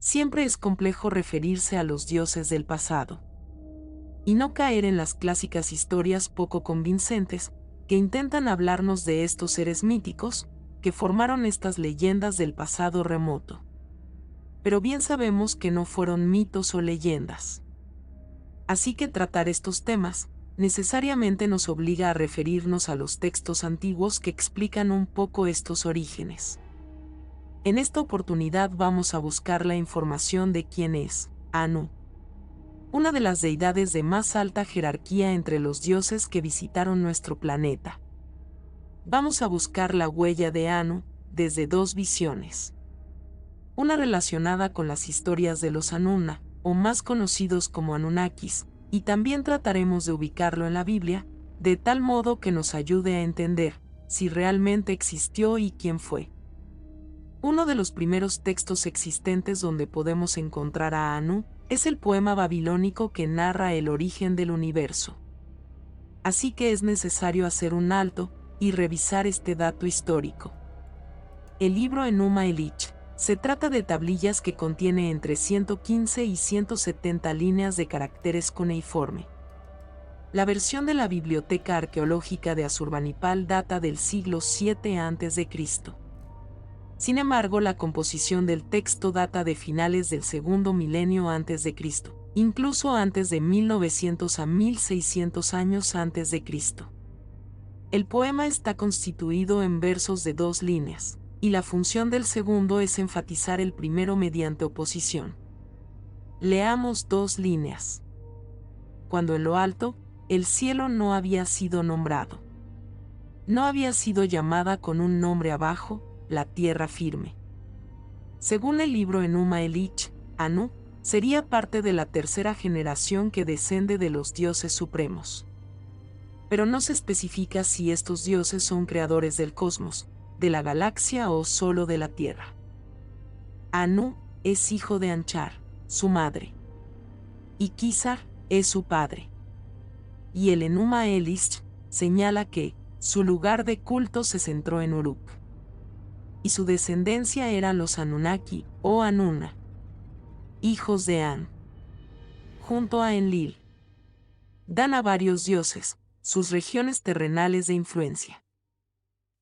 siempre es complejo referirse a los dioses del pasado. Y no caer en las clásicas historias poco convincentes, que intentan hablarnos de estos seres míticos, que formaron estas leyendas del pasado remoto. Pero bien sabemos que no fueron mitos o leyendas. Así que tratar estos temas, necesariamente nos obliga a referirnos a los textos antiguos que explican un poco estos orígenes. En esta oportunidad vamos a buscar la información de quién es Anu, una de las deidades de más alta jerarquía entre los dioses que visitaron nuestro planeta. Vamos a buscar la huella de Anu desde dos visiones. Una relacionada con las historias de los Anunna, o más conocidos como Anunnakis, y también trataremos de ubicarlo en la Biblia, de tal modo que nos ayude a entender si realmente existió y quién fue. Uno de los primeros textos existentes donde podemos encontrar a Anu es el poema babilónico que narra el origen del universo. Así que es necesario hacer un alto y revisar este dato histórico. El libro Enuma Elish se trata de tablillas que contiene entre 115 y 170 líneas de caracteres cuneiforme. La versión de la Biblioteca Arqueológica de Asurbanipal data del siglo VII a.C. Sin embargo, la composición del texto data de finales del segundo milenio antes de Cristo, incluso antes de 1900 a 1600 años antes de Cristo. El poema está constituido en versos de 2 líneas, y la función del segundo es enfatizar el primero mediante oposición. Leamos 2 líneas. Cuando en lo alto, el cielo no había sido nombrado. No había sido llamada con un nombre abajo, la tierra firme. Según el libro Enuma Elish, Anu sería parte de la tercera generación que descende de los dioses supremos. Pero no se especifica si estos dioses son creadores del cosmos, de la galaxia o solo de la Tierra. Anu es hijo de Anchar, su madre. Y Kisar es su padre. Y el Enuma Elish señala que su lugar de culto se centró en Uruk. Y su descendencia eran los Anunnaki o Anunna, hijos de An. Junto a Enlil, dan a varios dioses sus regiones terrenales de influencia.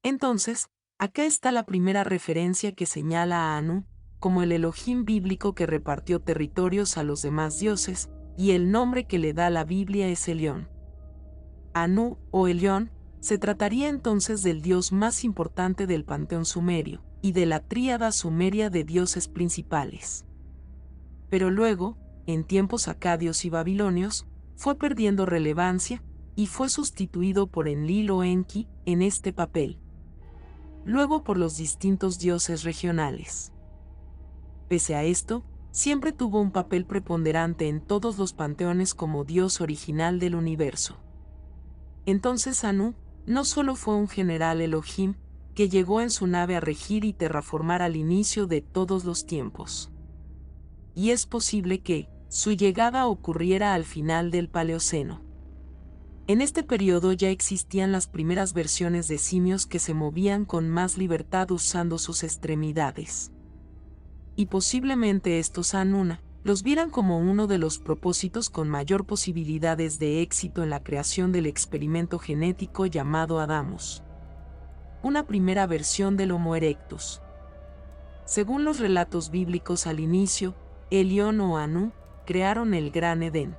Entonces, acá está la primera referencia que señala a Anu como el Elohim bíblico que repartió territorios a los demás dioses, y el nombre que le da la Biblia es Elión. Anu o Elión se trataría entonces del dios más importante del panteón sumerio, y de la tríada sumeria de dioses principales. Pero luego, en tiempos acadios y babilonios, fue perdiendo relevancia, y fue sustituido por Enlil o Enki en este papel. Luego por los distintos dioses regionales. Pese a esto, siempre tuvo un papel preponderante en todos los panteones como dios original del universo. Entonces Anu no solo fue un general Elohim, que llegó en su nave a regir y terraformar al inicio de todos los tiempos. Y es posible que su llegada ocurriera al final del Paleoceno. En este periodo ya existían las primeras versiones de simios que se movían con más libertad usando sus extremidades. Y posiblemente estos Anunna los vieran como uno de los propósitos con mayor posibilidades de éxito en la creación del experimento genético llamado Adamus. Una primera versión del Homo erectus. Según los relatos bíblicos al inicio, Elión o Anu crearon el Gran Edén.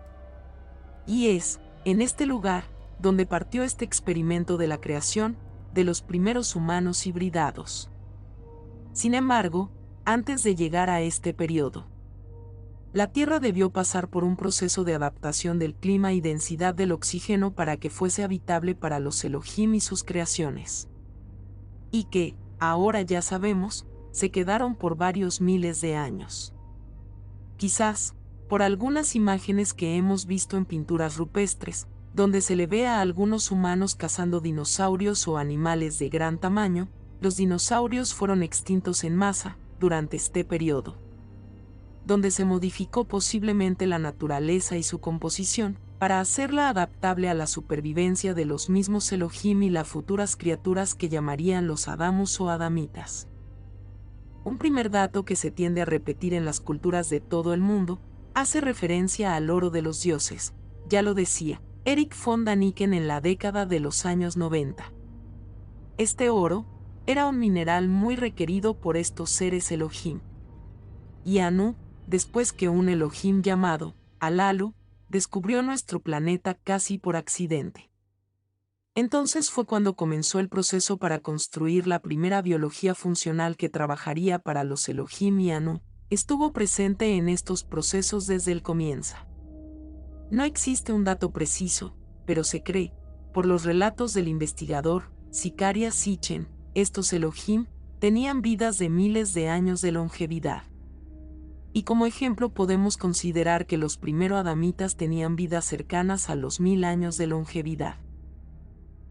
Y es en este lugar donde partió este experimento de la creación de los primeros humanos hibridados. Sin embargo, antes de llegar a este periodo, la Tierra debió pasar por un proceso de adaptación del clima y densidad del oxígeno para que fuese habitable para los Elohim y sus creaciones. Y que, ahora ya sabemos, se quedaron por varios miles de años. Quizás, por algunas imágenes que hemos visto en pinturas rupestres, donde se le ve a algunos humanos cazando dinosaurios o animales de gran tamaño, los dinosaurios fueron extintos en masa durante este periodo, donde se modificó posiblemente la naturaleza y su composición, para hacerla adaptable a la supervivencia de los mismos Elohim y las futuras criaturas que llamarían los Adamus o Adamitas. Un primer dato que se tiende a repetir en las culturas de todo el mundo hace referencia al oro de los dioses, ya lo decía Erich von Däniken en la década de los años 90. Este oro era un mineral muy requerido por estos seres Elohim. Y Anu, después que un Elohim llamado Alalu descubrió nuestro planeta casi por accidente. Entonces fue cuando comenzó el proceso para construir la primera biología funcional que trabajaría para los Elohim, y Anu estuvo presente en estos procesos desde el comienzo. No existe un dato preciso, pero se cree, por los relatos del investigador Zecharia Sitchin, estos Elohim tenían vidas de miles de años de longevidad. Y como ejemplo podemos considerar que los primeros adamitas tenían vidas cercanas a los 1000 años de longevidad.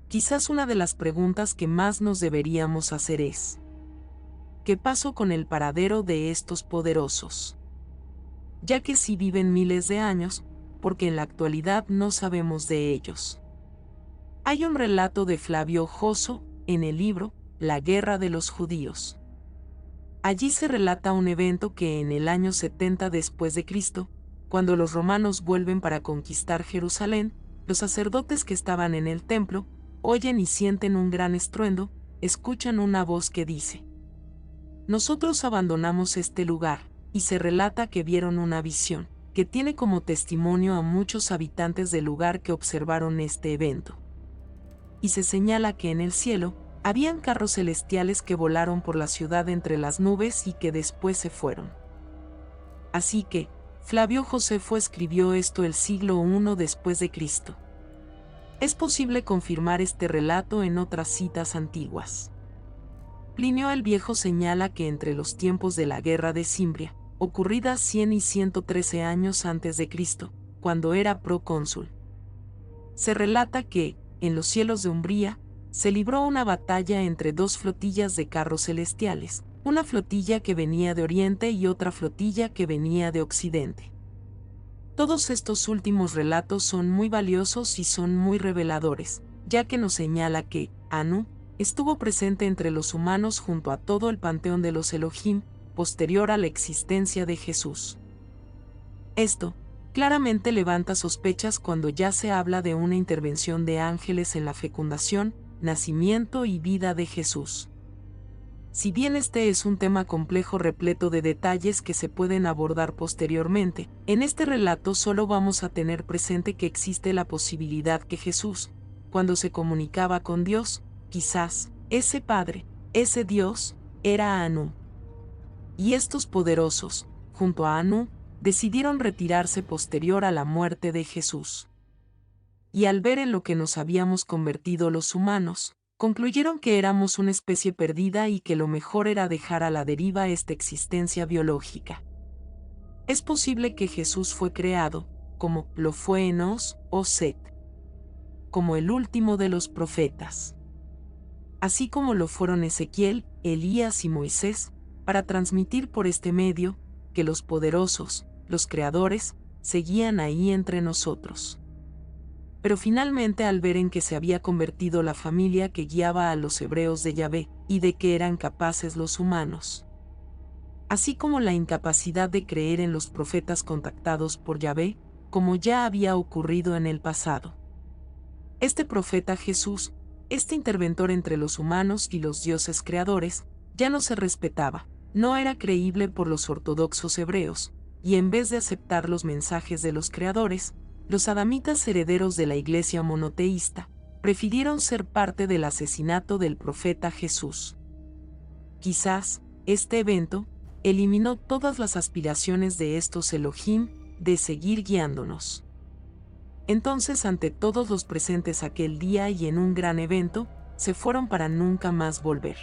Quizás una de las preguntas que más nos deberíamos hacer es: ¿qué pasó con el paradero de estos poderosos? Ya que sí viven miles de años, porque en la actualidad no sabemos de ellos. Hay un relato de Flavio Joso en el libro La Guerra de los Judíos. Allí se relata un evento que en el año 70 después de Cristo, cuando los romanos vuelven para conquistar Jerusalén, los sacerdotes que estaban en el templo oyen y sienten un gran estruendo, escuchan una voz que dice: nosotros abandonamos este lugar, y se relata que vieron una visión, que tiene como testimonio a muchos habitantes del lugar que observaron este evento. Y se señala que en el cielo habían carros celestiales que volaron por la ciudad entre las nubes y que después se fueron. Así que, Flavio Josefo escribió esto el siglo I después de Cristo. Es posible confirmar este relato en otras citas antiguas. Plinio el Viejo señala que entre los tiempos de la guerra de Cimbria, ocurrida 100 y 113 años antes de Cristo, cuando era procónsul, se relata que, en los cielos de Umbría, se libró una batalla entre dos flotillas de carros celestiales, una flotilla que venía de Oriente y otra flotilla que venía de Occidente. Todos estos últimos relatos son muy valiosos y son muy reveladores, ya que nos señala que Anu estuvo presente entre los humanos junto a todo el panteón de los Elohim, posterior a la existencia de Jesús. Esto claramente levanta sospechas cuando ya se habla de una intervención de ángeles en la fecundación, nacimiento y vida de Jesús. Si bien este es un tema complejo repleto de detalles que se pueden abordar posteriormente, en este relato solo vamos a tener presente que existe la posibilidad que Jesús, cuando se comunicaba con Dios, quizás, ese Padre, ese Dios, era Anu. Y estos poderosos, junto a Anu, decidieron retirarse posterior a la muerte de Jesús. Y al ver en lo que nos habíamos convertido los humanos, concluyeron que éramos una especie perdida y que lo mejor era dejar a la deriva esta existencia biológica. Es posible que Jesús fue creado, como lo fue Enos o Set, como el último de los profetas. Así como lo fueron Ezequiel, Elías y Moisés, para transmitir por este medio, que los poderosos, los creadores, seguían ahí entre nosotros. Pero finalmente al ver en que se había convertido la familia que guiaba a los hebreos de Yahvé, y de que eran capaces los humanos, así como la incapacidad de creer en los profetas contactados por Yahvé, como ya había ocurrido en el pasado. Este profeta Jesús, este interventor entre los humanos y los dioses creadores, ya no se respetaba, no era creíble por los ortodoxos hebreos, y en vez de aceptar los mensajes de los creadores, los adamitas herederos de la iglesia monoteísta, prefirieron ser parte del asesinato del profeta Jesús. Quizás, este evento, eliminó todas las aspiraciones de estos Elohim de seguir guiándonos. Entonces ante todos los presentes aquel día y en un gran evento, se fueron para nunca más volver.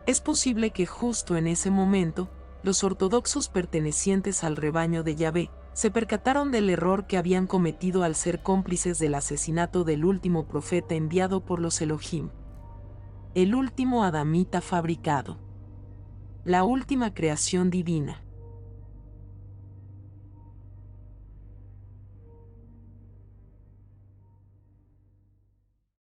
Es posible que justo en ese momento, los ortodoxos pertenecientes al rebaño de Yahvé, se percataron del error que habían cometido al ser cómplices del asesinato del último profeta enviado por los Elohim. El último adamita fabricado. La última creación divina.